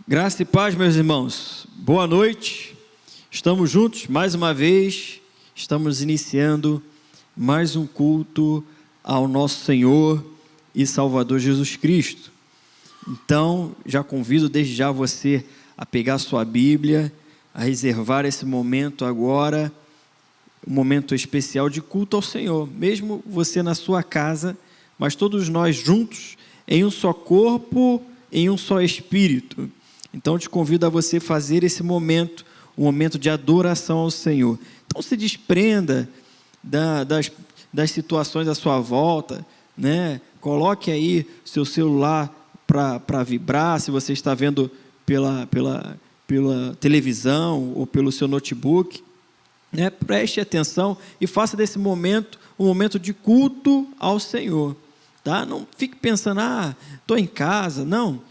Graça e paz, meus irmãos. Boa noite. Estamos juntos mais uma vez. Estamos iniciando mais um culto ao nosso Senhor e Salvador Jesus Cristo. Então, já convido desde já você a pegar sua Bíblia, a reservar esse momento agora, um momento especial de culto ao Senhor. Mesmo você na sua casa, mas todos nós juntos, em um só corpo, em um só espírito. Então, te convido a você fazer esse momento, um momento de adoração ao Senhor. Então, se desprenda das situações à sua volta, né? Coloque aí seu celular para vibrar, se você está vendo pela televisão ou pelo seu notebook, né? Preste atenção e faça desse momento um momento de culto ao Senhor, tá? Não fique pensando, estou em casa, não.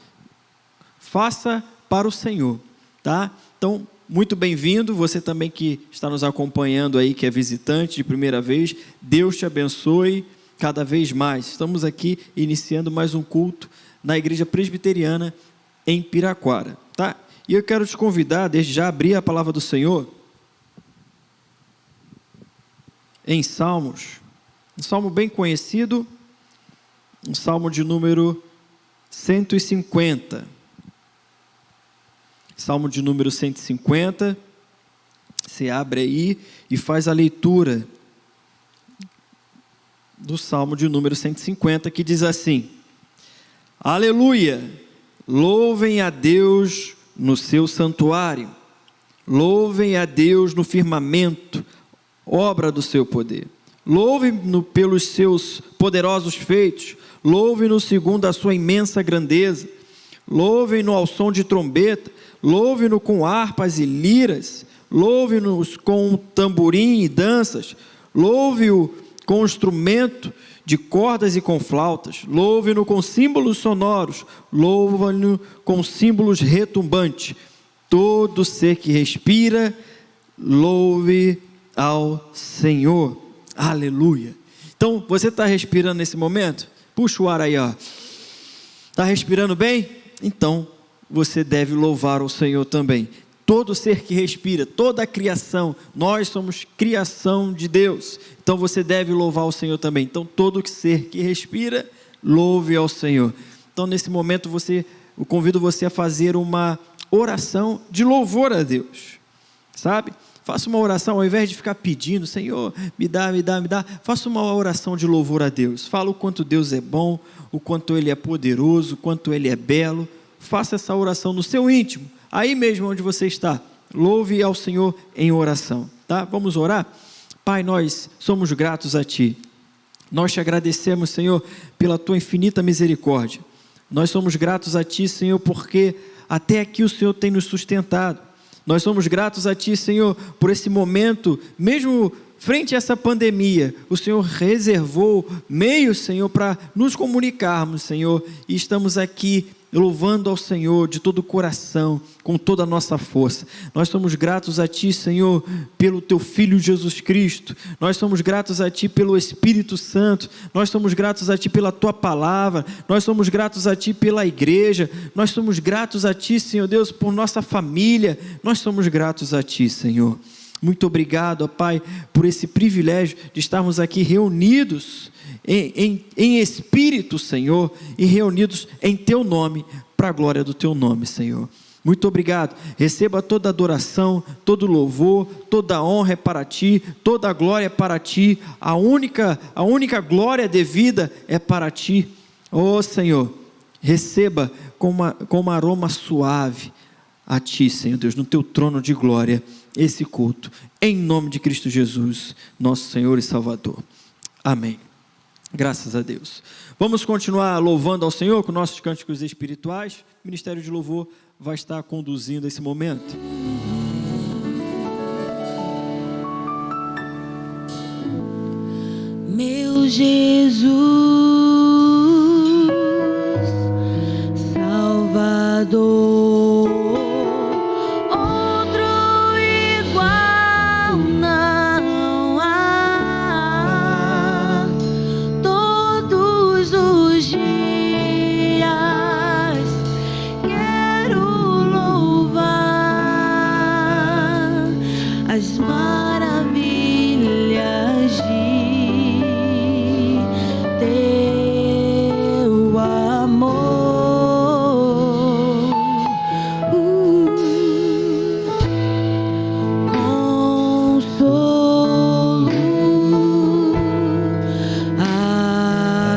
Faça para o Senhor, tá? Então, muito bem-vindo, você também que está nos acompanhando aí, que é visitante de primeira vez, Deus te abençoe cada vez mais. Estamos aqui iniciando mais um culto na Igreja Presbiteriana em Piraquara, tá? E eu quero te convidar, desde já, a abrir a palavra do Senhor em Salmos, um salmo bem conhecido, um salmo de número 150. Salmo de número 150, você abre aí e faz a leitura do Salmo de número 150, que diz assim: Aleluia, louvem a Deus no seu santuário, louvem a Deus no firmamento, obra do seu poder, louvem-no pelos seus poderosos feitos, louvem-no segundo a sua imensa grandeza, louvem-no ao som de trombeta, louve-no com harpas e liras, louve-nos com tamborim e danças, louve-o com instrumento de cordas e com flautas, louve-no com símbolos sonoros, louve-no com símbolos retumbantes. Todo ser que respira, louve ao Senhor. Aleluia. Então, você está respirando nesse momento? Puxa o ar aí, ó. Está respirando bem? Então, você deve louvar o Senhor também. Todo ser que respira, toda a criação, nós somos criação de Deus. Então você deve louvar o Senhor também. Então todo ser que respira, louve ao Senhor. Então nesse momento eu convido você a fazer uma oração de louvor a Deus. Sabe? Faça uma oração, ao invés de ficar pedindo, Senhor, me dá, faça uma oração de louvor a Deus. Fala o quanto Deus é bom, o quanto Ele é poderoso, o quanto Ele é belo. Faça essa oração no seu íntimo, aí mesmo onde você está. Louve ao Senhor em oração, tá? Vamos orar? Pai, nós somos gratos a Ti. Nós te agradecemos, Senhor, pela Tua infinita misericórdia. Nós somos gratos a Ti, Senhor, porque até aqui o Senhor tem nos sustentado. Nós somos gratos a Ti, Senhor, por esse momento, mesmo frente a essa pandemia, o Senhor reservou meios, Senhor, para nos comunicarmos, Senhor, e estamos aqui louvando ao Senhor de todo o coração, com toda a nossa força. Nós somos gratos a Ti, Senhor, pelo Teu Filho Jesus Cristo. Nós somos gratos a Ti pelo Espírito Santo. Nós somos gratos a Ti pela Tua palavra. Nós somos gratos a Ti pela igreja. Nós somos gratos a Ti, Senhor Deus, por nossa família. Nós somos gratos a Ti, Senhor. Muito obrigado, ó Pai, por esse privilégio de estarmos aqui reunidos em Espírito, Senhor, e reunidos em Teu nome, para a glória do Teu nome, Senhor. Muito obrigado. Receba toda adoração, todo louvor, toda honra é para Ti, toda glória é para Ti. A única glória devida é para Ti. Ó Senhor, receba com uma aroma suave a Ti, Senhor Deus, no Teu trono de glória, esse culto, em nome de Cristo Jesus, nosso Senhor e Salvador. Amém. Graças a Deus. Vamos continuar louvando ao Senhor com nossos cânticos espirituais. O Ministério de Louvor vai estar conduzindo esse momento. Meu Jesus, Salvador, outro igual não há. Todos os dias quero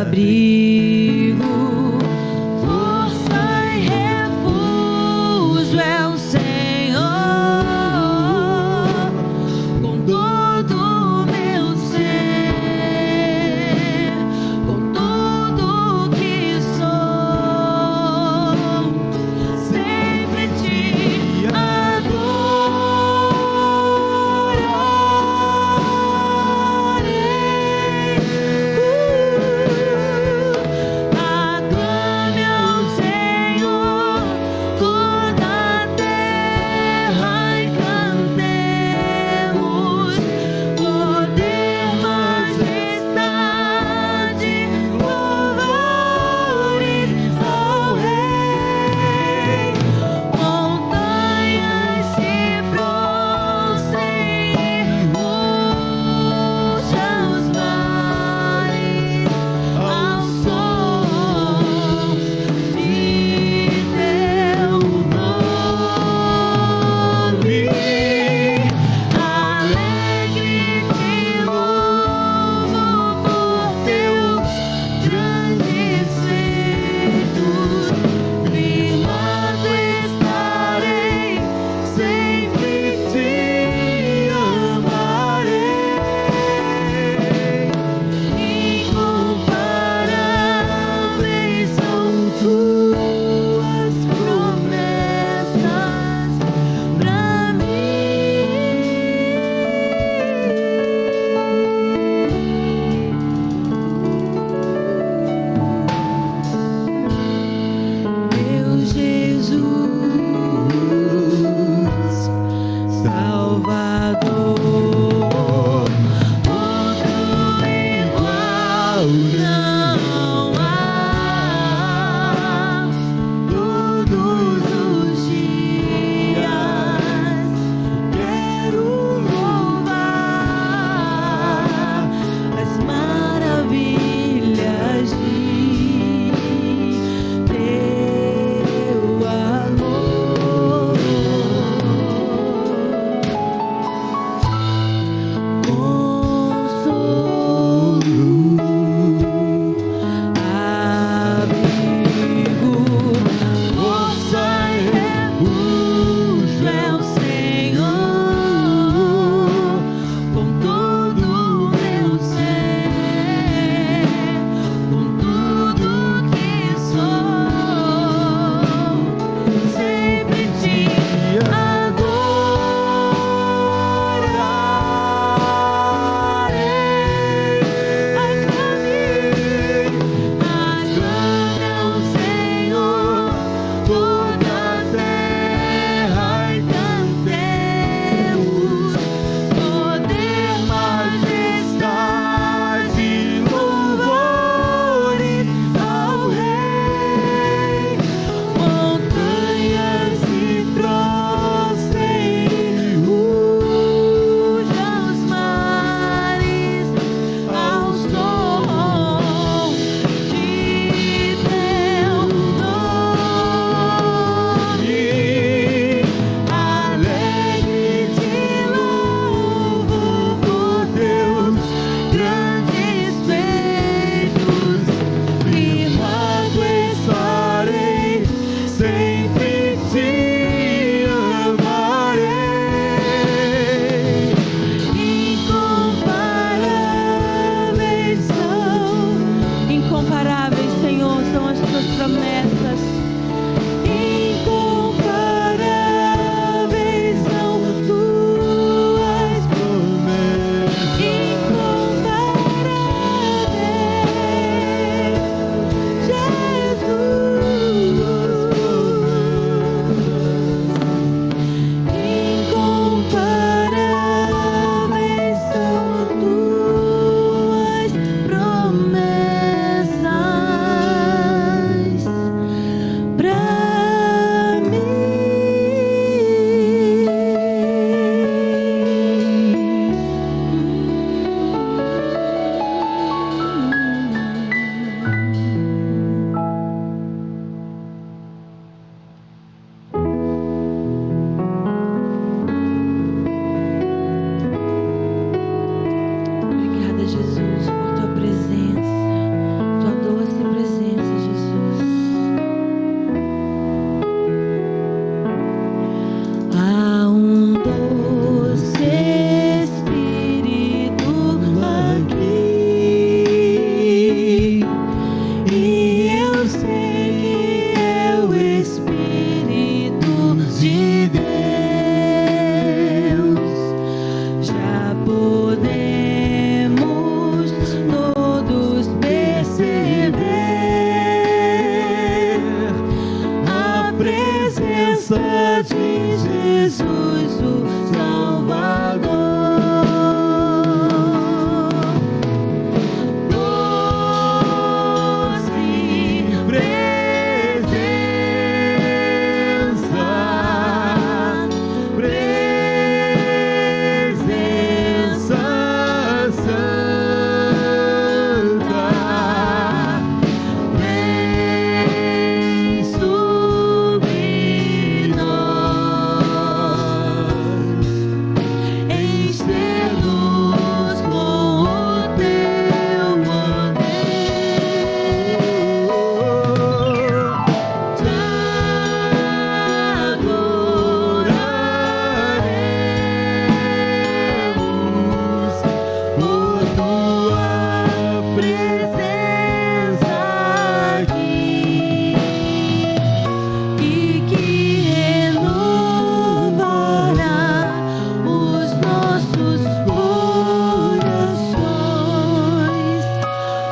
abrigo, força e refúgio é o Senhor. Com todo o meu ser, com tudo que sou, sempre te aclame ao Senhor toda a terra e cantemos poder, majestade, louvores ao Rei. Montanhas se prostrem e murcham os mares ao som de teu nome. Alegre te louvo por teus grandes feitos, firmado estarei, sempre te amarei. Incomparáveis são tuas promessas pra meu Jesus, Salvador, outro igual não há. Todos os dias quero louvar as maravilhas de teu amor. Consolo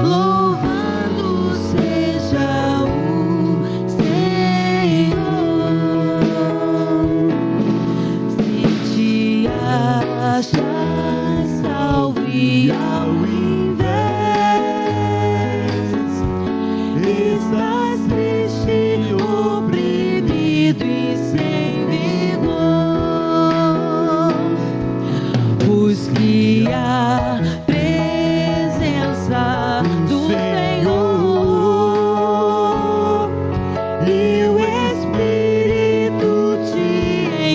louvado seja o Senhor. Se te achas salve ao invés, estás triste, oprimido e sem vigor, busque a presença do Senhor e o Espírito te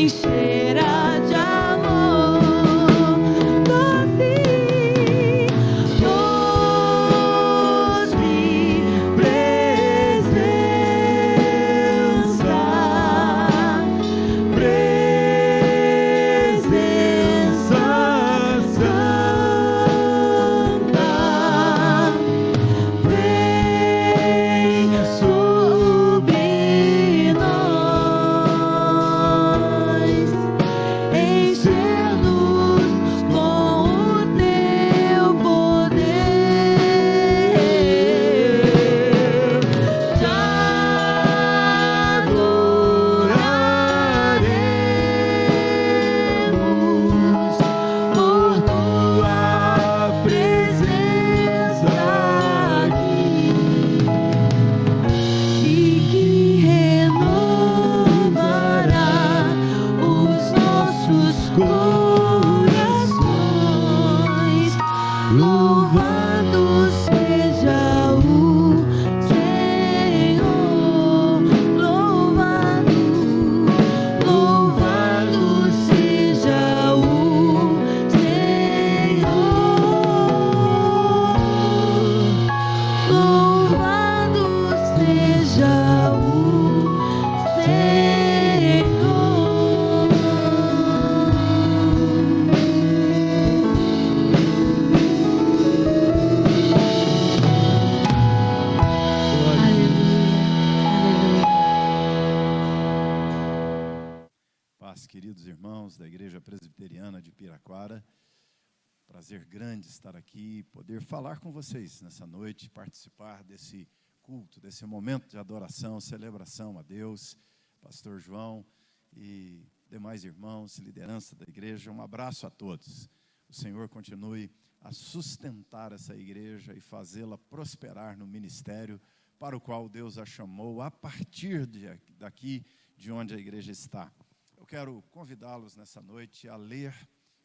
encherá de amor. Doce presença, presença santa, vem sobre nós, encher-nos com o teu poder. Te adoraremos por tua presença aqui, e que renovará os nossos corações. Louvado seja o Senhor, louvado, louvado seja o Senhor, louvado seja o Paz, queridos irmãos da Igreja Presbiteriana de Piraquara. Prazer grande estar aqui, poder falar com vocês nessa noite, participar desse culto, desse momento de adoração, celebração a Deus. Pastor João e demais irmãos, liderança da igreja, um abraço a todos. O Senhor continue a sustentar essa igreja e fazê-la prosperar no ministério para o qual Deus a chamou a partir daqui de onde a igreja está. Eu quero convidá-los nessa noite a ler,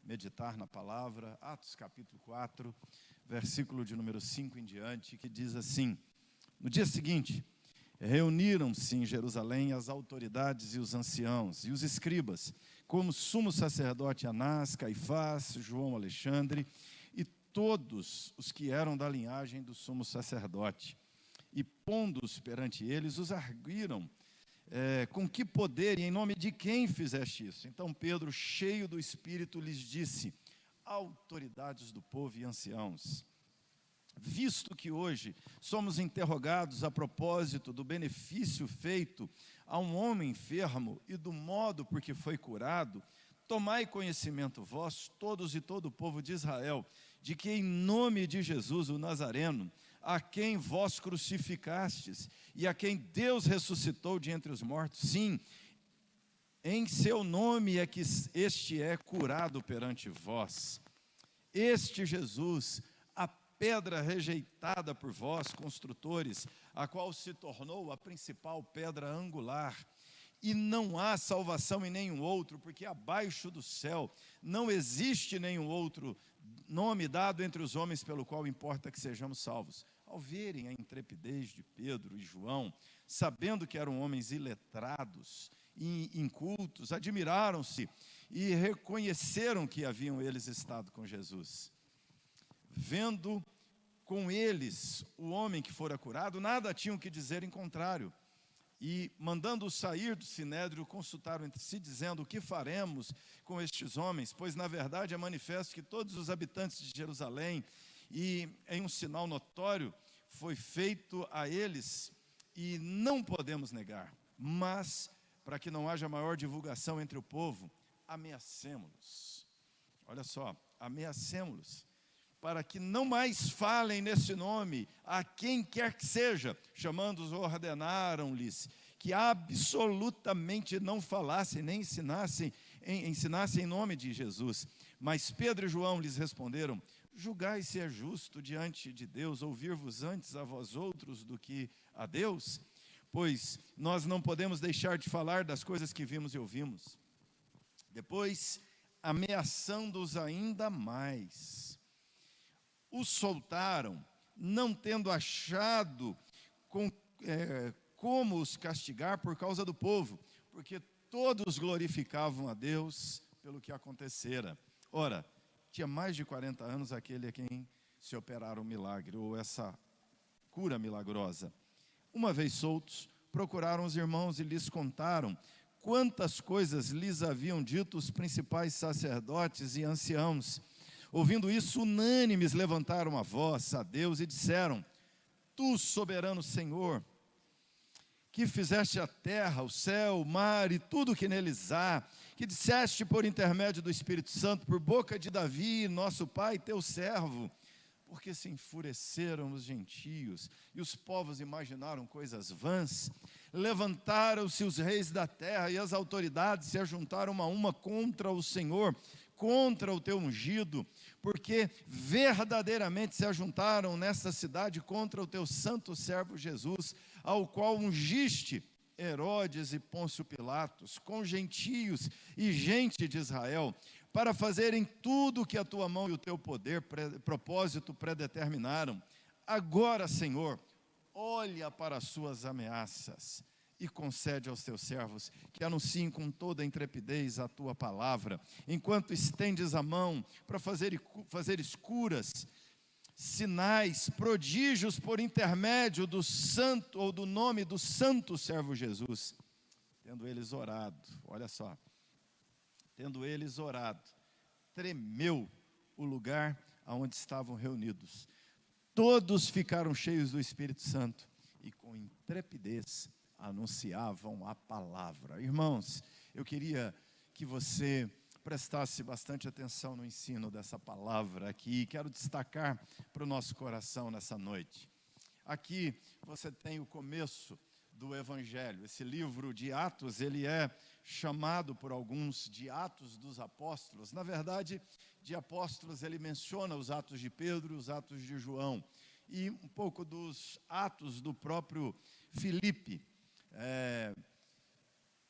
meditar na palavra, Atos capítulo 4, versículo de número 5 em diante, que diz assim: no dia seguinte, reuniram-se em Jerusalém as autoridades e os anciãos e os escribas, como sumo sacerdote Anás, Caifás, João Alexandre e todos os que eram da linhagem do sumo sacerdote. E pondo-os perante eles, os arguiram, com que poder e em nome de quem fizeste isso? Então Pedro, cheio do Espírito, lhes disse: autoridades do povo e anciãos, visto que hoje somos interrogados a propósito do benefício feito a um homem enfermo e do modo por que foi curado, tomai conhecimento vós, todos e todo o povo de Israel, de que em nome de Jesus o Nazareno, a quem vós crucificastes e a quem Deus ressuscitou de entre os mortos, sim, em seu nome é que este é curado perante vós. Este Jesus, a pedra rejeitada por vós, construtores, a qual se tornou a principal pedra angular. E não há salvação em nenhum outro, porque abaixo do céu não existe nenhum outro nome dado entre os homens pelo qual importa que sejamos salvos. Ao verem a intrepidez de Pedro e João, sabendo que eram homens iletrados e incultos, admiraram-se e reconheceram que haviam eles estado com Jesus. Vendo com eles o homem que fora curado, nada tinham que dizer em contrário. E, mandando-os sair do sinédrio, consultaram entre si, dizendo: o que faremos com estes homens? Pois, na verdade, é manifesto que todos os habitantes de Jerusalém, e em um sinal notório, foi feito a eles, e não podemos negar. Mas, para que não haja maior divulgação entre o povo, ameacemo-los. Olha só, ameacemo-los, para que não mais falem nesse nome a quem quer que seja. Chamando-os, ordenaram-lhes que absolutamente não falassem, nem ensinassem em nome de Jesus. Mas Pedro e João lhes responderam: julgai se é justo diante de Deus ouvir-vos antes a vós outros do que a Deus? Pois nós não podemos deixar de falar das coisas que vimos e ouvimos. Depois, ameaçando-os ainda mais, os soltaram, não tendo achado como os castigar por causa do povo, porque todos glorificavam a Deus pelo que acontecera. Ora, tinha mais de 40 anos aquele a quem se operara um milagre, ou essa cura milagrosa. Uma vez soltos, procuraram os irmãos e lhes contaram quantas coisas lhes haviam dito os principais sacerdotes e anciãos. Ouvindo isso, unânimes levantaram a voz a Deus e disseram: Tu, soberano Senhor, que fizeste a terra, o céu, o mar e tudo o que neles há, que disseste por intermédio do Espírito Santo, por boca de Davi, nosso pai, teu servo, porque se enfureceram os gentios e os povos imaginaram coisas vãs. Levantaram-se os reis da terra e as autoridades se ajuntaram a uma contra o Senhor, contra o teu ungido, porque verdadeiramente se ajuntaram nesta cidade contra o teu santo servo Jesus, ao qual ungiste Herodes e Pôncio Pilatos, com gentios e gente de Israel, para fazerem tudo o que a tua mão e o teu poder, propósito predeterminaram. Agora, Senhor, olha para as suas ameaças e concede aos teus servos que anunciem com toda a intrepidez a tua palavra, enquanto estendes a mão para fazeres curas, sinais, prodígios por intermédio do santo ou do nome do santo servo Jesus. Tendo eles orado, olha só, tendo eles orado, tremeu o lugar onde estavam reunidos. Todos ficaram cheios do Espírito Santo e com intrepidez anunciavam a palavra. Irmãos, eu queria que você prestasse bastante atenção no ensino dessa palavra aqui. Quero destacar para o nosso coração nessa noite. Aqui você tem o começo do Evangelho. Esse livro de Atos, ele é chamado por alguns de Atos dos Apóstolos. Na verdade, de apóstolos ele menciona os Atos de Pedro, os Atos de João e um pouco dos Atos do próprio Filipe.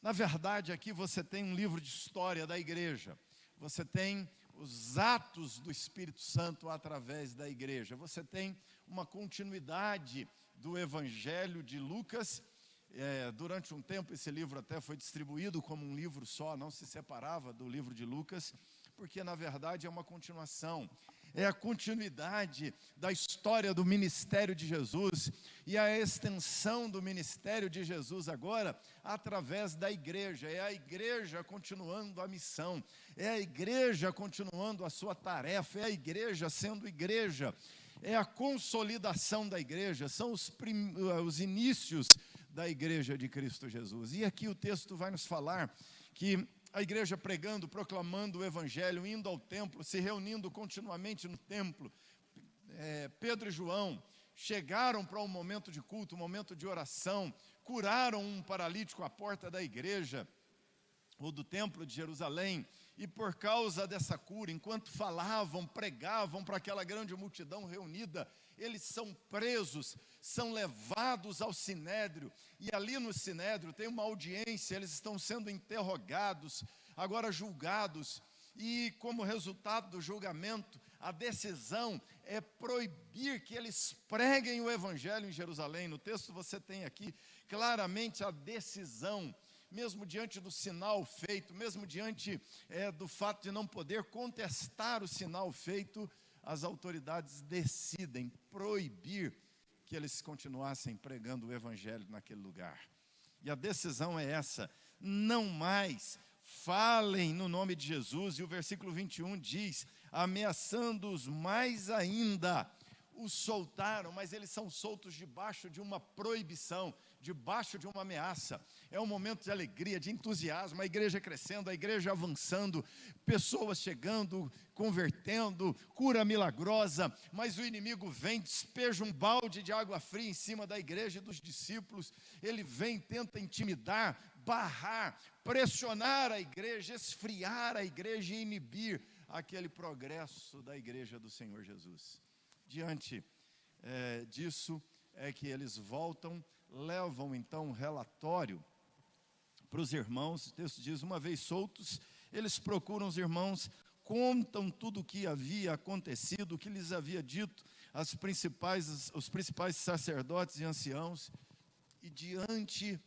Na verdade, aqui você tem um livro de história da igreja. Você tem os atos do Espírito Santo através da igreja. Você tem uma continuidade do Evangelho de Lucas. Durante um tempo esse livro até foi distribuído como um livro só, não se separava do livro de Lucas, porque na verdade é uma continuação. É a continuidade da história do ministério de Jesus e a extensão do ministério de Jesus agora através da igreja. É a igreja continuando a missão, é a igreja continuando a sua tarefa, é a igreja sendo igreja, é a consolidação da igreja, são os inícios da igreja de Cristo Jesus. E aqui o texto vai nos falar que a igreja pregando, proclamando o evangelho, indo ao templo, se reunindo continuamente no templo. Pedro e João chegaram para um momento de culto, um momento de oração, curaram um paralítico à porta da igreja, ou do templo de Jerusalém, e por causa dessa cura, enquanto falavam, pregavam para aquela grande multidão reunida, eles são presos, são levados ao sinédrio, e ali no sinédrio tem uma audiência, eles estão sendo interrogados, agora julgados, e como resultado do julgamento, a decisão é proibir que eles preguem o evangelho em Jerusalém. No texto você tem aqui claramente a decisão, mesmo diante do sinal feito, mesmo diante do fato de não poder contestar o sinal feito, as autoridades decidem proibir que eles continuassem pregando o evangelho naquele lugar. E a decisão é essa: não mais falem no nome de Jesus. E o versículo 21 diz: ameaçando-os mais ainda, os soltaram, mas eles são soltos debaixo de uma proibição, debaixo de uma ameaça. É um momento de alegria, de entusiasmo, a igreja crescendo, a igreja avançando, pessoas chegando, convertendo, cura milagrosa, mas o inimigo vem, despeja um balde de água fria em cima da igreja e dos discípulos. Ele vem, tenta intimidar, barrar, pressionar a igreja, esfriar a igreja e inibir aquele progresso da igreja do Senhor Jesus. Diante disso é que eles voltam, levam então um relatório para os irmãos. O texto diz: uma vez soltos, eles procuram os irmãos, contam tudo o que havia acontecido, o que lhes havia dito os principais sacerdotes e anciãos, e diante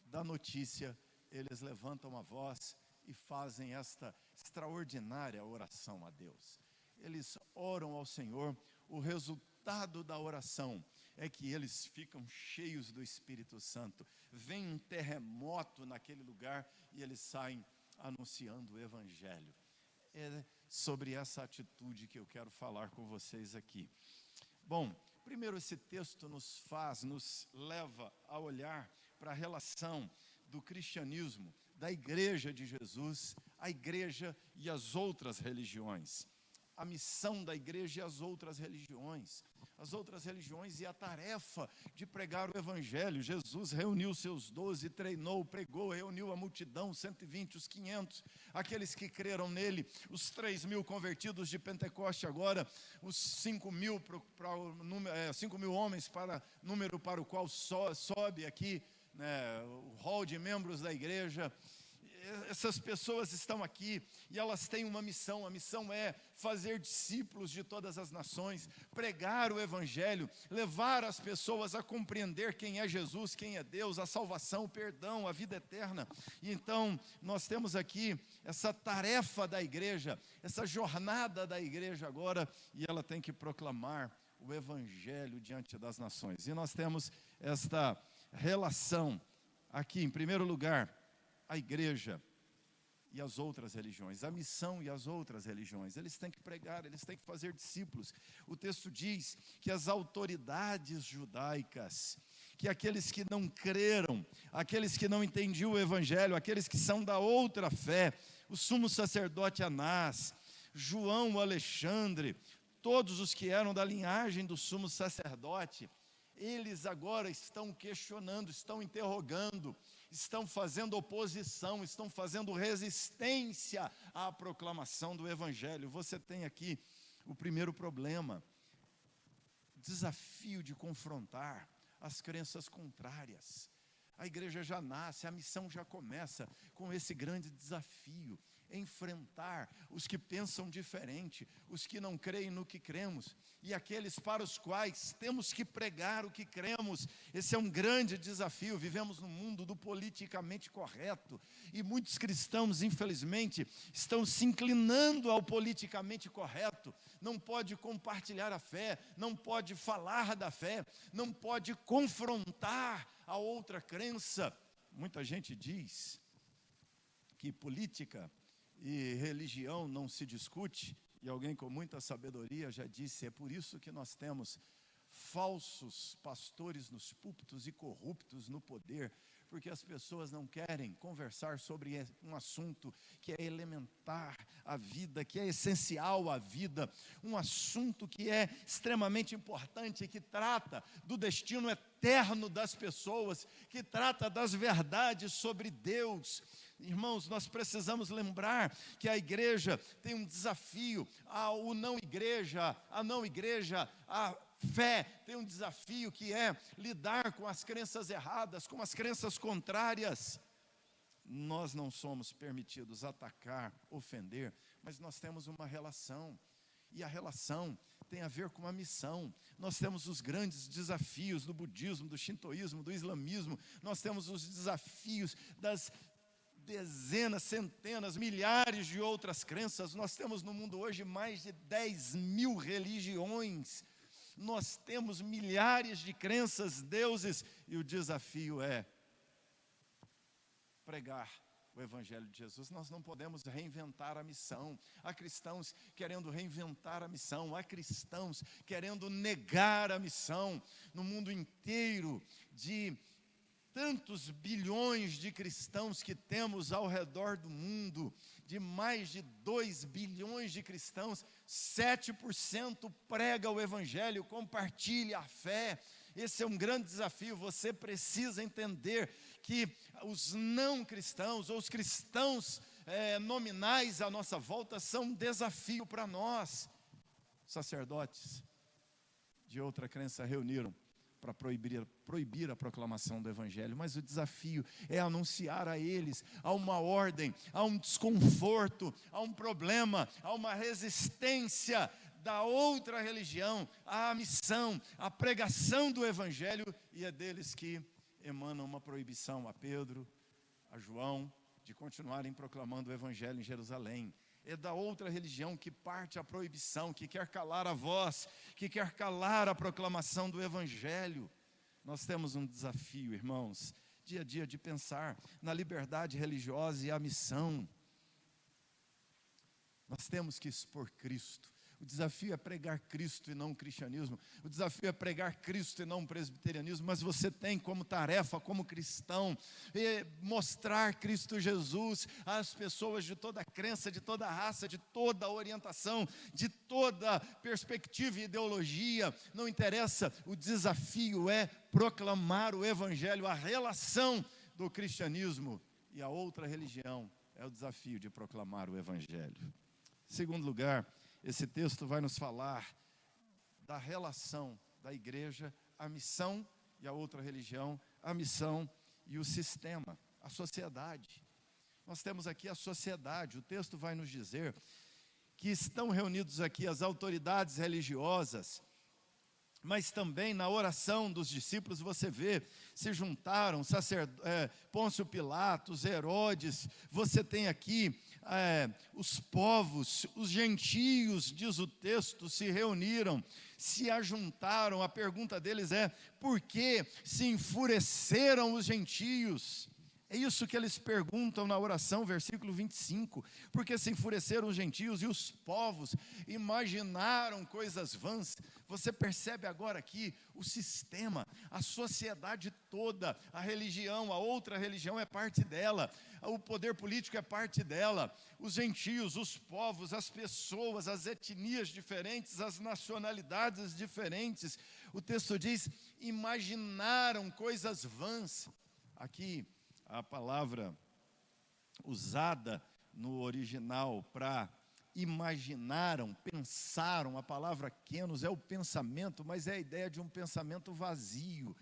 da notícia, eles levantam a voz e fazem esta extraordinária oração a Deus. Eles oram ao Senhor. O resultado da oração é que eles ficam cheios do Espírito Santo. Vem um terremoto naquele lugar e eles saem anunciando o Evangelho. É sobre essa atitude que eu quero falar com vocês aqui. Bom, primeiro esse texto nos leva a olhar para a relação do cristianismo, da igreja de Jesus, a igreja e as outras religiões. A missão da igreja e as outras religiões e a tarefa de pregar o Evangelho. Jesus reuniu seus 12, treinou, pregou, reuniu a multidão, 120, os 500, aqueles que creram nele, os 3.000 convertidos de Pentecoste agora, os 5.000 homens, número para o qual sobe aqui, né, o hall de membros da igreja. Essas pessoas estão aqui e elas têm uma missão. A missão é fazer discípulos de todas as nações, pregar o Evangelho, levar as pessoas a compreender quem é Jesus, quem é Deus, a salvação, o perdão, a vida eterna. E então nós temos aqui essa tarefa da igreja, essa jornada da igreja agora, e ela tem que proclamar o Evangelho diante das nações. E nós temos esta relação aqui, em primeiro lugar, a igreja e as outras religiões, a missão e as outras religiões. Eles têm que pregar, eles têm que fazer discípulos. O texto diz que as autoridades judaicas, que aqueles que não creram, aqueles que não entendiam o Evangelho, aqueles que são da outra fé, o sumo sacerdote Anás, João, Alexandre, todos os que eram da linhagem do sumo sacerdote, eles agora estão questionando, estão interrogando, estão fazendo oposição, estão fazendo resistência à proclamação do Evangelho. Você tem aqui o primeiro problema, desafio de confrontar as crenças contrárias. A igreja já nasce, a missão já começa com esse grande desafio, enfrentar os que pensam diferente, os que não creem no que cremos, e aqueles para os quais temos que pregar o que cremos. Esse é um grande desafio. Vivemos num mundo do politicamente correto, e muitos cristãos, infelizmente, estão se inclinando ao politicamente correto. Não pode compartilhar a fé, não pode falar da fé, não pode confrontar a outra crença. Muita gente diz que política e religião não se discute, e alguém com muita sabedoria já disse: é por isso que nós temos falsos pastores nos púlpitos e corruptos no poder, porque as pessoas não querem conversar sobre um assunto que é elementar à vida, que é essencial à vida, um assunto que é extremamente importante, que trata do destino eterno das pessoas, que trata das verdades sobre Deus. Irmãos, nós precisamos lembrar que a igreja tem um desafio, a não igreja, a fé tem um desafio, que é lidar com as crenças erradas, com as crenças contrárias. Nós não somos permitidos atacar, ofender, mas nós temos uma relação, e a relação tem a ver com a missão. Nós temos os grandes desafios do budismo, do shintoísmo, do islamismo, nós temos os desafios das dezenas, centenas, milhares de outras crenças. Nós temos no mundo hoje mais de 10.000 religiões, nós temos milhares de crenças, deuses, e o desafio é pregar o Evangelho de Jesus. Nós não podemos reinventar a missão. Há cristãos querendo reinventar a missão, há cristãos querendo negar a missão. No mundo inteiro, de tantos bilhões de cristãos que temos ao redor do mundo, de mais de 2 bilhões de cristãos, 7% prega o Evangelho, compartilha a fé. Esse é um grande desafio. Você precisa entender que os não cristãos, ou os cristãos nominais à nossa volta, são um desafio para nós. Sacerdotes de outra crença reuniram para proibir a proclamação do Evangelho, mas o desafio é anunciar a eles, há uma ordem, há um desconforto, há um problema, há uma resistência da outra religião, à missão, à pregação do Evangelho, e é deles que emana uma proibição a Pedro, a João, de continuarem proclamando o Evangelho em Jerusalém. É da outra religião que parte a proibição, que quer calar a voz, que quer calar a proclamação do Evangelho. Nós temos um desafio, irmãos, dia a dia, de pensar na liberdade religiosa e a missão. Nós temos que expor Cristo. O desafio é pregar Cristo e não cristianismo. O desafio é pregar Cristo e não presbiterianismo. Mas você tem como tarefa, como cristão, mostrar Cristo Jesus às pessoas de toda crença, de toda raça, de toda orientação, de toda perspectiva e ideologia. Não interessa, o desafio é proclamar o Evangelho. A relação do cristianismo e a outra religião é o desafio de proclamar o Evangelho. Em segundo lugar, esse texto vai nos falar da relação da igreja, a missão e a outra religião, a missão e o sistema, a sociedade. Nós temos aqui a sociedade. O texto vai nos dizer que estão reunidos aqui as autoridades religiosas, mas também na oração dos discípulos você vê, se juntaram Pôncio Pilatos, Herodes, você tem aqui os povos, os gentios, diz o texto, se reuniram, se ajuntaram. A pergunta deles é: por que se enfureceram os gentios? É isso que eles perguntam na oração, versículo 25. Porque se enfureceram os gentios e os povos imaginaram coisas vãs. Você percebe agora aqui o sistema, a sociedade toda, a religião, a outra religião é parte dela, o poder político é parte dela, os gentios, os povos, as pessoas, as etnias diferentes, as nacionalidades diferentes. O texto diz: imaginaram coisas vãs. Aqui, a palavra usada no original para imaginaram, pensaram, a palavra kenos é o pensamento, mas é a ideia de um pensamento vazio.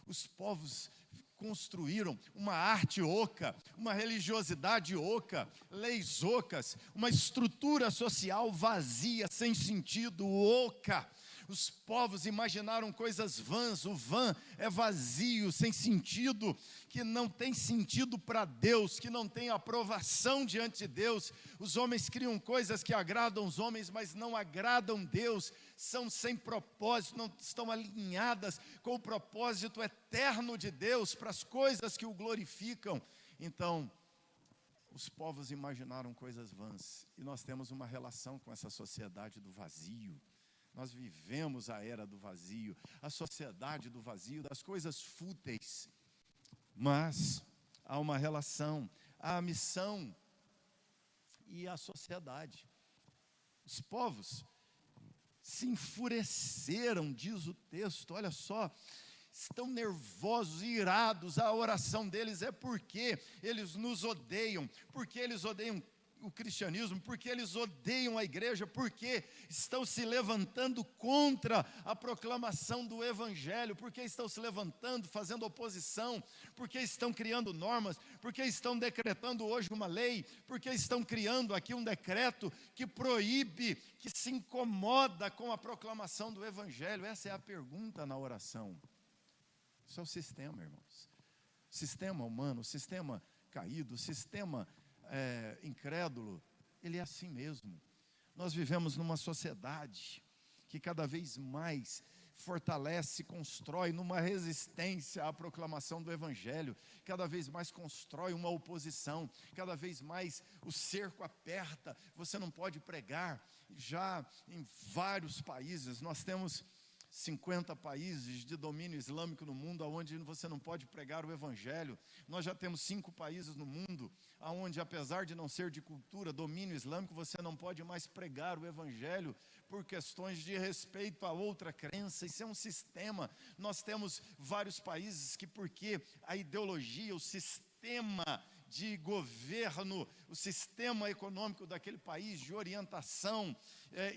Os povos construíram uma arte oca, uma religiosidade oca, leis ocas, uma estrutura social vazia, sem sentido, oca. Os povos imaginaram coisas vãs. O vã é vazio, sem sentido, que não tem sentido para Deus, que não tem aprovação diante de Deus. Os homens criam coisas que agradam os homens, mas não agradam Deus, são sem propósito, não estão alinhadas com o propósito eterno de Deus, para as coisas que o glorificam. Então, os povos imaginaram coisas vãs, e nós temos uma relação com essa sociedade do vazio. Nós vivemos a era do vazio, a sociedade do vazio, das coisas fúteis. Mas há uma relação, há a missão e a sociedade. Os povos se enfureceram, diz o texto, olha só, estão nervosos, irados. A oração deles é porque eles nos odeiam, porque eles odeiam o cristianismo, porque eles odeiam a igreja, porque estão se levantando contra a proclamação do Evangelho, porque estão se levantando, fazendo oposição, porque estão criando normas, porque estão decretando hoje uma lei, porque estão criando aqui um decreto que proíbe, que se incomoda com a proclamação do Evangelho. Essa é a pergunta na oração. Isso é o sistema, irmãos. O sistema humano, o sistema caído, o sistema incrédulo, ele é assim mesmo. Nós vivemos numa sociedade que cada vez mais fortalece, constrói numa resistência à proclamação do Evangelho, cada vez mais constrói uma oposição, cada vez mais o cerco aperta, você não pode pregar. Já em vários países, nós temos 50 países de domínio islâmico no mundo, onde você não pode pregar o Evangelho. Nós já temos 5 países no mundo, onde, apesar de não ser de cultura, domínio islâmico, você não pode mais pregar o Evangelho por questões de respeito a outra crença. Isso é um sistema. Nós temos vários países que, porque a ideologia, o sistema de governo, o sistema econômico daquele país, de orientação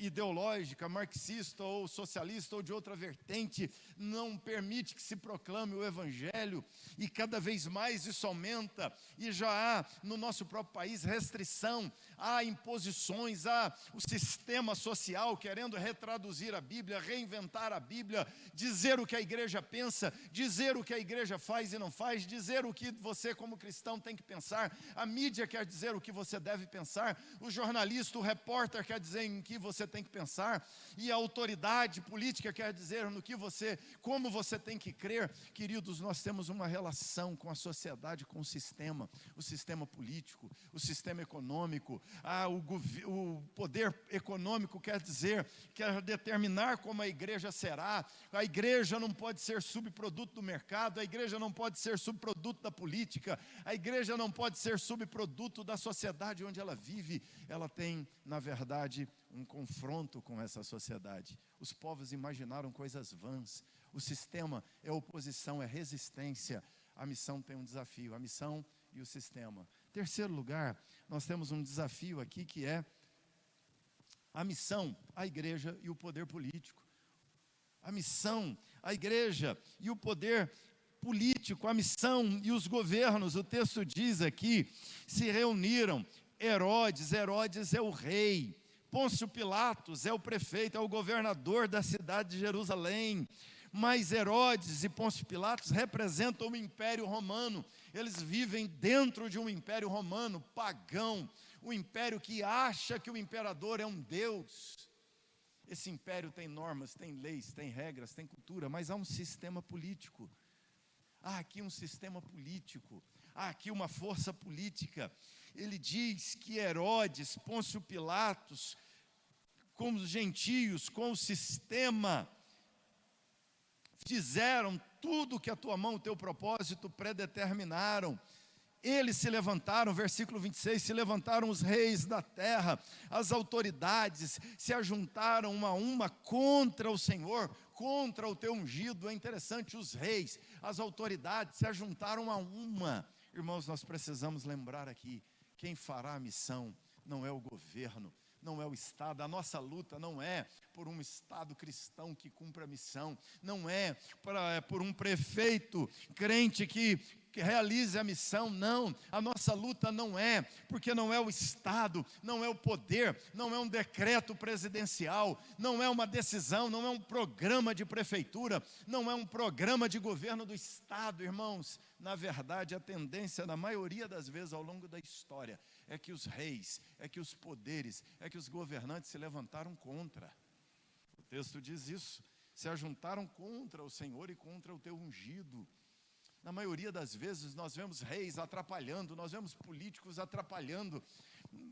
ideológica, marxista ou socialista ou de outra vertente, não permite que se proclame o Evangelho, e cada vez mais isso aumenta, e já há no nosso próprio país restrição, há imposições, há o sistema social querendo retraduzir a Bíblia, reinventar a Bíblia, dizer o que a igreja pensa, dizer o que a igreja faz e não faz, dizer o que você como cristão tem que pensar. A mídia quer dizer o que você deve pensar, o jornalista, o repórter quer dizer em que você tem que pensar, e a autoridade política quer dizer como você tem que crer. Queridos, nós temos uma relação com a sociedade, com o sistema político, o sistema econômico. O poder econômico quer determinar como a igreja será. A igreja não pode ser subproduto do mercado, a igreja não pode ser subproduto da política, a igreja não pode ser subproduto da sociedade onde ela vive. Ela tem, na verdade, um confronto com essa sociedade. Os povos imaginaram coisas vãs. O sistema é oposição, é resistência. A missão tem um desafio, a missão e o sistema. Terceiro lugar, nós temos um desafio aqui, que é a missão, a igreja e o poder político. A missão, a igreja e o poder político, a missão e os governos. O texto diz aqui, se reuniram Herodes é o rei, Pôncio Pilatos é o prefeito, é o governador da cidade de Jerusalém. Mas Herodes e Pôncio Pilatos representam o Império Romano. Eles vivem dentro de um Império Romano pagão, um império que acha que o imperador é um Deus. Esse império tem normas, tem leis, tem regras, tem cultura, mas há um sistema político. Há aqui um sistema político, há aqui uma força política. Ele diz que Herodes, Pôncio Pilatos, com os gentios, com o sistema, fizeram tudo que a tua mão, o teu propósito predeterminaram. Eles se levantaram, versículo 26, se levantaram os reis da terra, as autoridades se ajuntaram uma a uma contra o Senhor, contra o teu ungido. É interessante, os reis, as autoridades se ajuntaram a uma. Irmãos, nós precisamos lembrar aqui, quem fará a missão não é o governo, não é o Estado. A nossa luta não é por um Estado cristão que cumpra a missão, não é por um prefeito crente que realize a missão, não. A nossa luta não é, porque não é o Estado, não é o poder, não é um decreto presidencial, não é uma decisão, não é um programa de prefeitura, não é um programa de governo do Estado. Irmãos, na verdade, a tendência, na maioria das vezes ao longo da história, é que os reis, é que os poderes, é que os governantes se levantaram contra. O texto diz isso, se ajuntaram contra o Senhor e contra o teu ungido. Na maioria das vezes nós vemos reis atrapalhando, nós vemos políticos atrapalhando.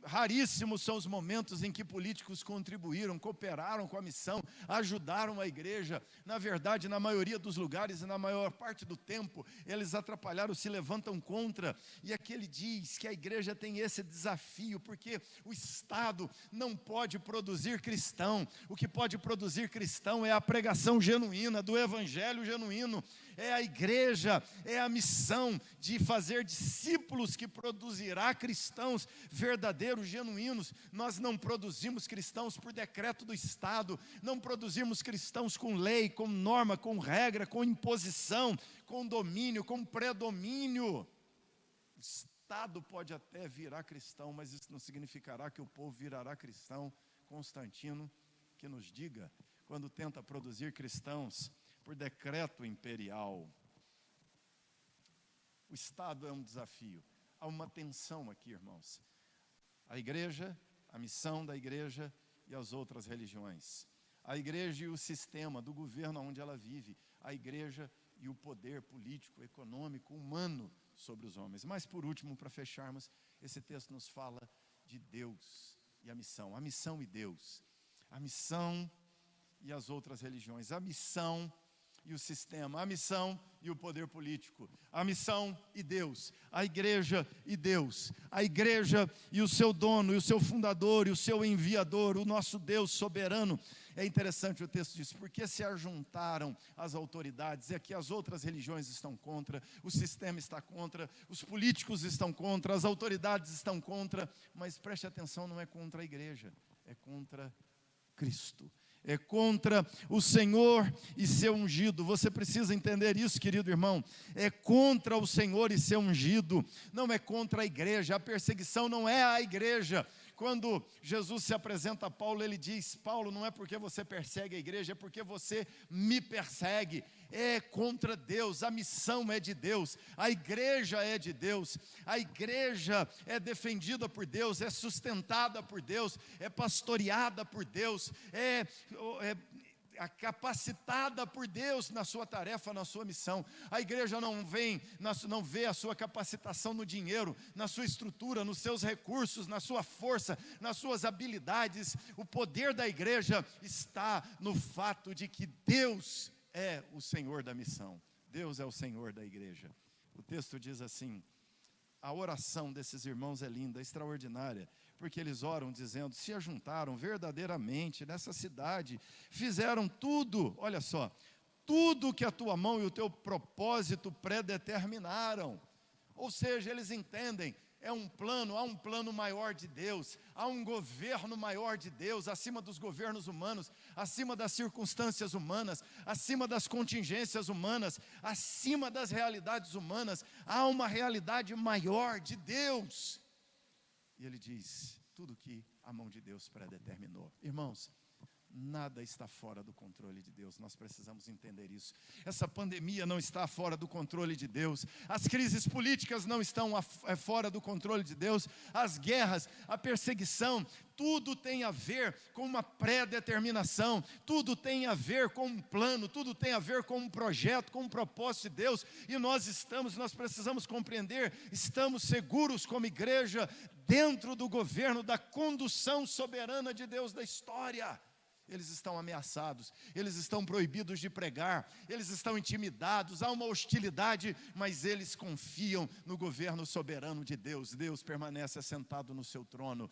Raríssimos são os momentos em que políticos contribuíram, cooperaram com a missão, ajudaram a igreja. Na verdade, na maioria dos lugares e na maior parte do tempo, eles atrapalharam, se levantam contra. E aqui ele diz que a igreja tem esse desafio, porque o Estado não pode produzir cristão. O que pode produzir cristão é a pregação genuína, do evangelho genuíno. É a igreja, é a missão de fazer discípulos que produzirá cristãos verdadeiros, genuínos. Nós não produzimos cristãos por decreto do Estado, não produzimos cristãos com lei, com norma, com regra, com imposição, com domínio, com predomínio. O Estado pode até virar cristão, mas isso não significará que o povo virará cristão. Constantino que nos diga, quando tenta produzir cristãos por decreto imperial. O Estado é um desafio. Há uma tensão aqui, irmãos. A igreja, a missão da igreja e as outras religiões. a igreja e o sistema do governo onde ela vive, a igreja e o poder político, econômico, humano sobre os homens. Mas por último, para fecharmos, esse texto nos fala de Deus e a missão e Deus, a missão e as outras religiões, a missão e o sistema, a missão e o poder político, a missão e Deus, a igreja e Deus, a igreja e o seu dono, e o seu fundador, e o seu enviador, o nosso Deus soberano. É interessante o texto diz, porque se ajuntaram as autoridades, e aqui as outras religiões estão contra, o sistema está contra, os políticos estão contra, as autoridades estão contra, mas preste atenção, não é contra a igreja, é contra Cristo. É contra o Senhor e seu ungido. Você precisa entender isso, querido irmão. É contra o Senhor e seu ungido. Não é contra a igreja. A perseguição não é a igreja. Quando Jesus se apresenta a Paulo, ele diz, Paulo, não é porque você persegue a igreja, é porque você me persegue. É contra Deus, a missão é de Deus, a igreja é de Deus, a igreja é defendida por Deus, é sustentada por Deus, é pastoreada por Deus, é capacitada por Deus na sua tarefa, na sua missão. A igreja não vê a sua capacitação no dinheiro, na sua estrutura, nos seus recursos, na sua força, nas suas habilidades. O poder da igreja está no fato de que Deus é o Senhor da missão. Deus é o Senhor da igreja. O texto diz assim, a oração desses irmãos é linda, é extraordinária, porque eles oram dizendo, se ajuntaram verdadeiramente nessa cidade, fizeram tudo, olha só, tudo que a tua mão e o teu propósito predeterminaram. Ou seja, eles entendem, há um plano maior de Deus, há um governo maior de Deus, acima dos governos humanos, acima das circunstâncias humanas, acima das contingências humanas, acima das realidades humanas, há uma realidade maior de Deus. E ele diz, tudo que a mão de Deus predeterminou. Irmãos, nada está fora do controle de Deus, nós precisamos entender isso. Essa pandemia não está fora do controle de Deus, as crises políticas não estão fora do controle de Deus, as guerras, a perseguição, tudo tem a ver com uma pré-determinação, tudo tem a ver com um plano, tudo tem a ver com um projeto, com um propósito de Deus, e nós precisamos compreender, estamos seguros como igreja, dentro do governo, da condução soberana de Deus da história. Eles estão ameaçados, eles estão proibidos de pregar, eles estão intimidados, há uma hostilidade, mas eles confiam no governo soberano de Deus. Deus permanece assentado no seu trono.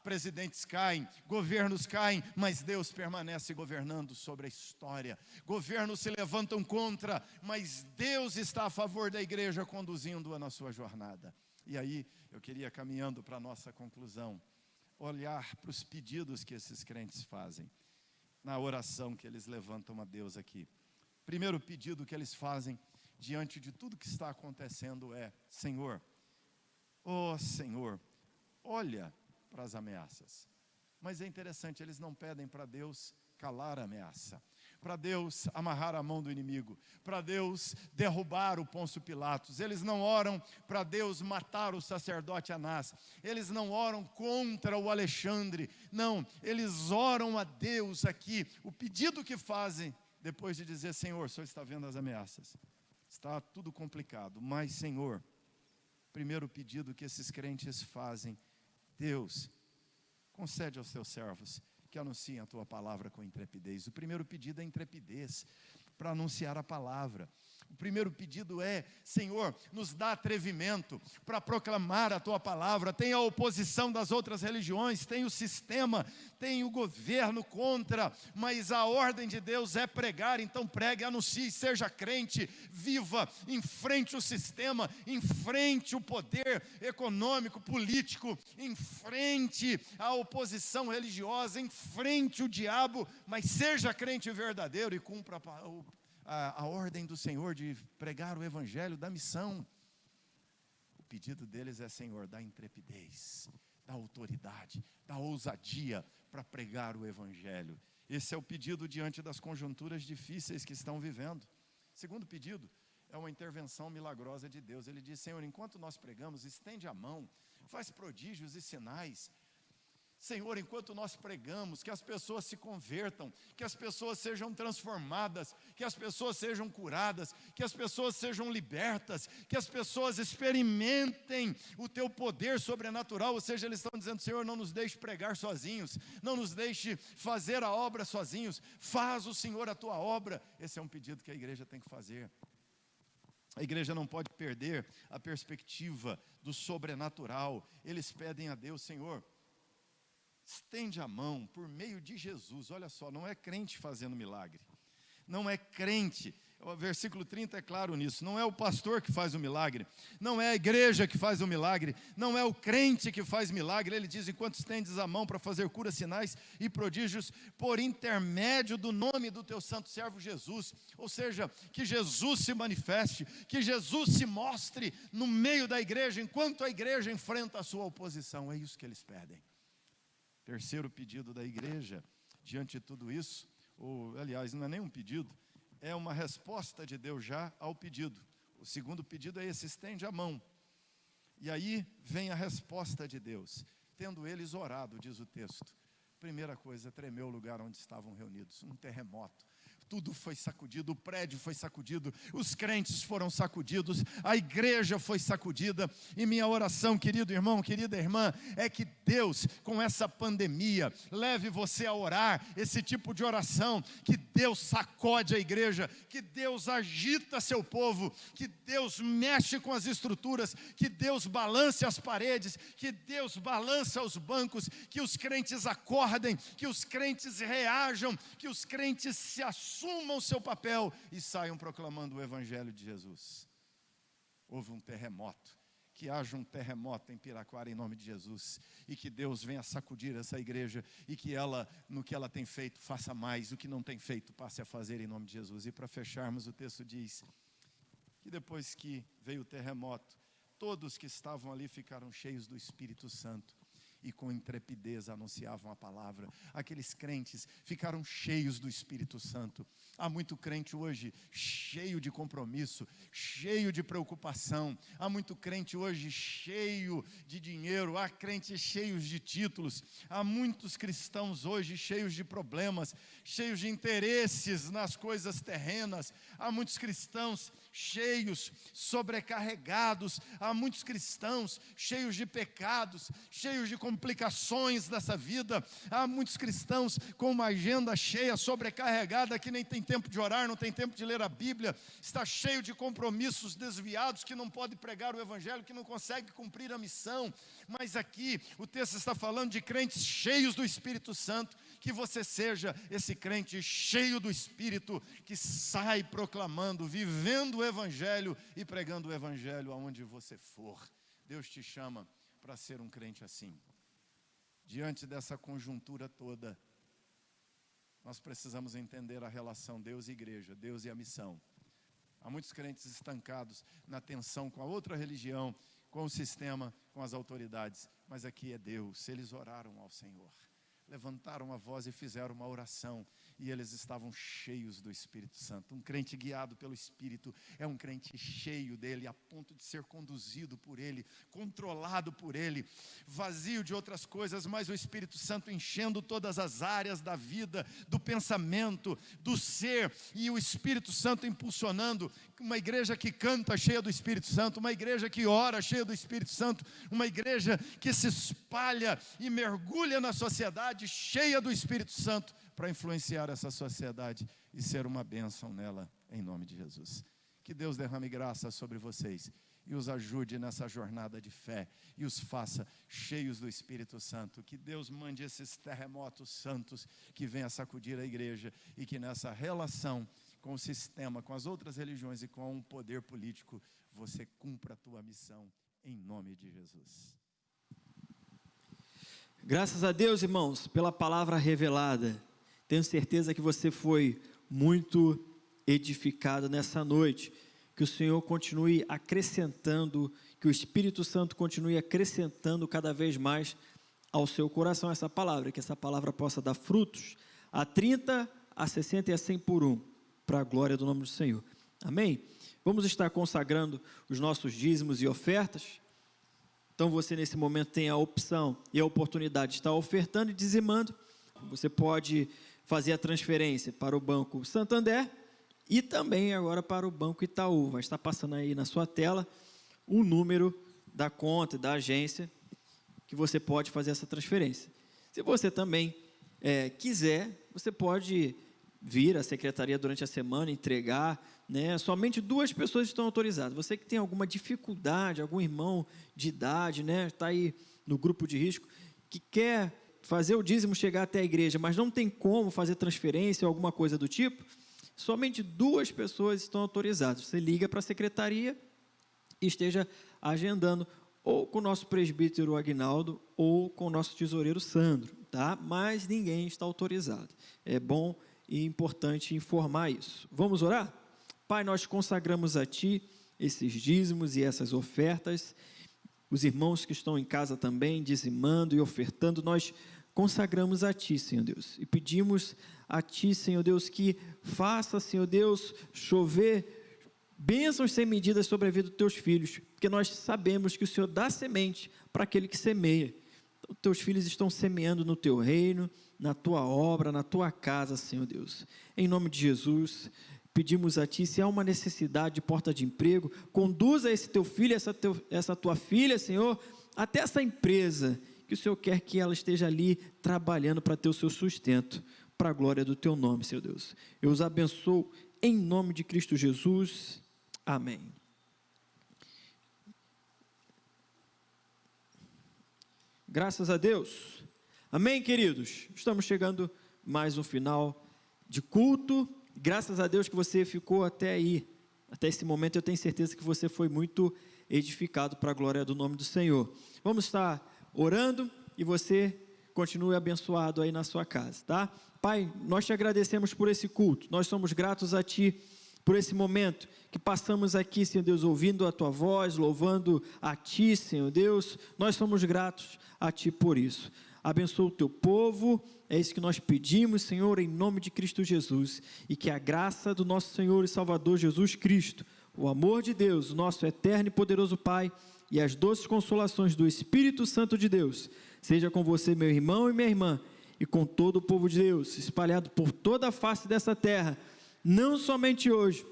Presidentes caem, governos caem, mas Deus permanece governando sobre a história. Governos se levantam contra, mas Deus está a favor da igreja, conduzindo-a na sua jornada. E aí, eu queria, caminhando para a nossa conclusão, olhar para os pedidos que esses crentes fazem, na oração que eles levantam a Deus aqui. Primeiro pedido que eles fazem, diante de tudo que está acontecendo é, Senhor, Senhor, olha para as ameaças. Mas é interessante, eles não pedem para Deus calar a ameaça, para Deus amarrar a mão do inimigo, para Deus derrubar o Pôncio Pilatos. Eles não oram para Deus matar o sacerdote Anás, eles não oram contra o Alexandre, não, eles oram a Deus aqui. O pedido que fazem, depois de dizer, Senhor, o Senhor está vendo as ameaças, está tudo complicado, mas Senhor, primeiro pedido que esses crentes fazem, Deus, concede aos teus servos que anunciem a tua palavra com intrepidez. O primeiro pedido é intrepidez para anunciar a palavra. O primeiro pedido é, Senhor, nos dá atrevimento para proclamar a tua palavra. Tem a oposição das outras religiões, tem o sistema, tem o governo contra, mas a ordem de Deus é pregar, então pregue, anuncie, seja crente, viva, enfrente o sistema, enfrente o poder econômico, político, enfrente a oposição religiosa, enfrente o diabo, mas seja crente verdadeiro e cumpra a ordem do Senhor de pregar o evangelho, da missão. O pedido deles é, Senhor, dá intrepidez, dá autoridade, dá ousadia para pregar o evangelho. Esse é o pedido diante das conjunturas difíceis que estão vivendo. Segundo pedido é uma intervenção milagrosa de Deus. Ele diz, Senhor, enquanto nós pregamos, estende a mão, faz prodígios e sinais. Senhor, enquanto nós pregamos, que as pessoas se convertam, que as pessoas sejam transformadas, que as pessoas sejam curadas, que as pessoas sejam libertas, que as pessoas experimentem o teu poder sobrenatural. Ou seja, eles estão dizendo: Senhor, não nos deixe pregar sozinhos, não nos deixe fazer a obra sozinhos, faz o Senhor a tua obra. Esse é um pedido que a igreja tem que fazer. A igreja não pode perder a perspectiva do sobrenatural. Eles pedem a Deus: Senhor, estende a mão por meio de Jesus. Olha só, não é crente fazendo milagre, não é crente. O versículo 30 é claro nisso. Não é o pastor que faz o milagre, não é a igreja que faz o milagre, não é o crente que faz milagre. Ele diz: enquanto estendes a mão para fazer curas, sinais e prodígios, por intermédio do nome do teu santo servo Jesus. Ou seja, que Jesus se manifeste, que Jesus se mostre no meio da igreja, enquanto a igreja enfrenta a sua oposição. É isso que eles pedem. Terceiro pedido da igreja, diante de tudo isso, ou aliás, não é nem um pedido, é uma resposta de Deus já ao pedido. O segundo pedido é esse: estende a mão. E aí vem a resposta de Deus. Tendo eles orado, diz o texto, primeira coisa, tremeu o lugar onde estavam reunidos, um terremoto. Tudo foi sacudido, o prédio foi sacudido, os crentes foram sacudidos, a igreja foi sacudida. E minha oração, querido irmão, querida irmã, é que Deus, com essa pandemia, leve você a orar esse tipo de oração, que Deus sacode a igreja, que Deus agita seu povo, que Deus mexe com as estruturas, que Deus balance as paredes, que Deus balance os bancos, que os crentes acordem, que os crentes reajam, que os crentes se assumam o seu papel e saiam proclamando o evangelho de Jesus. Houve um terremoto, que haja um terremoto em Piraquara em nome de Jesus, e que Deus venha sacudir essa igreja, e que ela, no que ela tem feito, faça mais, o que não tem feito, passe a fazer em nome de Jesus. E para fecharmos, o texto diz que depois que veio o terremoto, todos que estavam ali ficaram cheios do Espírito Santo e com intrepidez anunciavam a palavra. Aqueles crentes ficaram cheios do Espírito Santo. Há muito crente hoje cheio de compromisso, cheio de preocupação. Há muito crente hoje cheio de dinheiro, há crentes cheios de títulos. Há muitos cristãos hoje cheios de problemas, cheios de interesses nas coisas terrenas. Há muitos cristãos cheios, sobrecarregados. Há muitos cristãos cheios de pecados, cheios de complicações dessa vida. Há muitos cristãos com uma agenda cheia, sobrecarregada, que nem tem tempo de orar, não tem tempo de ler a Bíblia, está cheio de compromissos desviados, que não pode pregar o evangelho, que não consegue cumprir a missão. Mas aqui o texto está falando de crentes cheios do Espírito Santo. Que você seja esse crente cheio do Espírito, que sai proclamando, vivendo o evangelho e pregando o evangelho aonde você for. Deus te chama para ser um crente assim. Diante dessa conjuntura toda, nós precisamos entender a relação Deus e igreja, Deus e a missão. Há muitos crentes estancados na tensão com a outra religião, com o sistema, com as autoridades. Mas aqui é Deus. Eles oraram ao Senhor, levantaram a voz e fizeram uma oração, e eles estavam cheios do Espírito Santo. Um crente guiado pelo Espírito é um crente cheio dele, a ponto de ser conduzido por ele, controlado por ele, vazio de outras coisas, mas o Espírito Santo enchendo todas as áreas da vida, do pensamento, do ser, e o Espírito Santo impulsionando. Uma igreja que canta cheia do Espírito Santo, uma igreja que ora cheia do Espírito Santo, uma igreja que se espalha e mergulha na sociedade cheia do Espírito Santo, para influenciar essa sociedade e ser uma bênção nela, em nome de Jesus. Que Deus derrame graça sobre vocês e os ajude nessa jornada de fé e os faça cheios do Espírito Santo. Que Deus mande esses terremotos santos que venham sacudir a igreja, e que nessa relação com o sistema, com as outras religiões e com o poder político, você cumpra a tua missão, em nome de Jesus. Graças a Deus, irmãos, pela palavra revelada. Tenho certeza que você foi muito edificado nessa noite. Que o Senhor continue acrescentando, que o Espírito Santo continue acrescentando cada vez mais ao seu coração essa palavra. Que essa palavra possa dar frutos a 30, a 60 e a 100 por um, para a glória do nome do Senhor. Amém? Vamos estar consagrando os nossos dízimos e ofertas. Então você nesse momento tem a opção e a oportunidade de estar ofertando e dizimando. Você pode fazer a transferência para o Banco Santander e também agora para o Banco Itaú. Vai estar passando aí na sua tela o número da conta, da agência, que você pode fazer essa transferência. Se você também quiser, você pode vir à secretaria durante a semana, entregar, né? Somente 2 pessoas estão autorizadas. Você que tem alguma dificuldade, algum irmão de idade, né? Está aí no grupo de risco, que quer fazer o dízimo chegar até a igreja, mas não tem como fazer transferência ou alguma coisa do tipo, somente 2 pessoas estão autorizadas. Você liga para a secretaria e esteja agendando ou com o nosso presbítero Aguinaldo ou com o nosso tesoureiro Sandro, tá? Mas ninguém está autorizado. É bom e importante informar isso. Vamos orar? Pai, nós consagramos a Ti esses dízimos e essas ofertas. Os irmãos que estão em casa também, dizimando e ofertando, nós consagramos a Ti, Senhor Deus. E pedimos a Ti, Senhor Deus, que faça, Senhor Deus, chover bênçãos sem medidas sobre a vida dos Teus filhos, porque nós sabemos que o Senhor dá semente para aquele que semeia. Então, Teus filhos estão semeando no Teu reino, na Tua obra, na Tua casa, Senhor Deus. Em nome de Jesus, pedimos a Ti, se há uma necessidade de porta de emprego, conduza esse Teu filho, essa Tua filha, Senhor, até essa empresa, que o Senhor quer que ela esteja ali trabalhando para ter o seu sustento, para a glória do Teu nome, Senhor Deus. Eu os abençoo em nome de Cristo Jesus. Amém. Graças a Deus. Amém, queridos? Estamos chegando mais um final de culto. Graças a Deus que você ficou até aí. Até esse momento eu tenho certeza que você foi muito edificado para a glória do nome do Senhor. Vamos estar orando e você continue abençoado aí na sua casa, tá? Pai, nós te agradecemos por esse culto. Nós somos gratos a Ti por esse momento que passamos aqui, Senhor Deus, ouvindo a Tua voz, louvando a Ti, Senhor Deus. Nós somos gratos a Ti por isso. Abençoa o Teu povo, é isso que nós pedimos, Senhor, em nome de Cristo Jesus, e que a graça do nosso Senhor e Salvador Jesus Cristo, o amor de Deus, o nosso eterno e poderoso Pai, e as doces consolações do Espírito Santo de Deus, seja com você, meu irmão e minha irmã, e com todo o povo de Deus, espalhado por toda a face dessa terra, não somente hoje,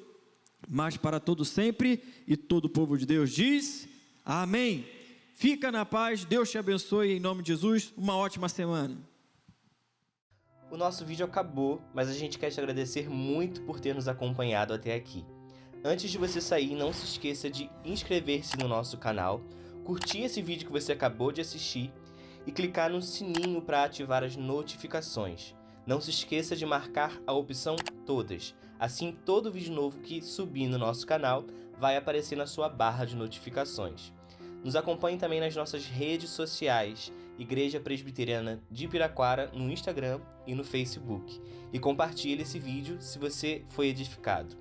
mas para todo sempre, e todo o povo de Deus diz, amém. Fica na paz, Deus te abençoe em nome de Jesus, uma ótima semana. O nosso vídeo acabou, mas a gente quer te agradecer muito por ter nos acompanhado até aqui. Antes de você sair, não se esqueça de inscrever-se no nosso canal, curtir esse vídeo que você acabou de assistir e clicar no sininho para ativar as notificações. Não se esqueça de marcar a opção Todas, assim todo vídeo novo que subir no nosso canal vai aparecer na sua barra de notificações. Nos acompanhe também nas nossas redes sociais, Igreja Presbiteriana de Piraquara, no Instagram e no Facebook. E compartilhe esse vídeo se você foi edificado.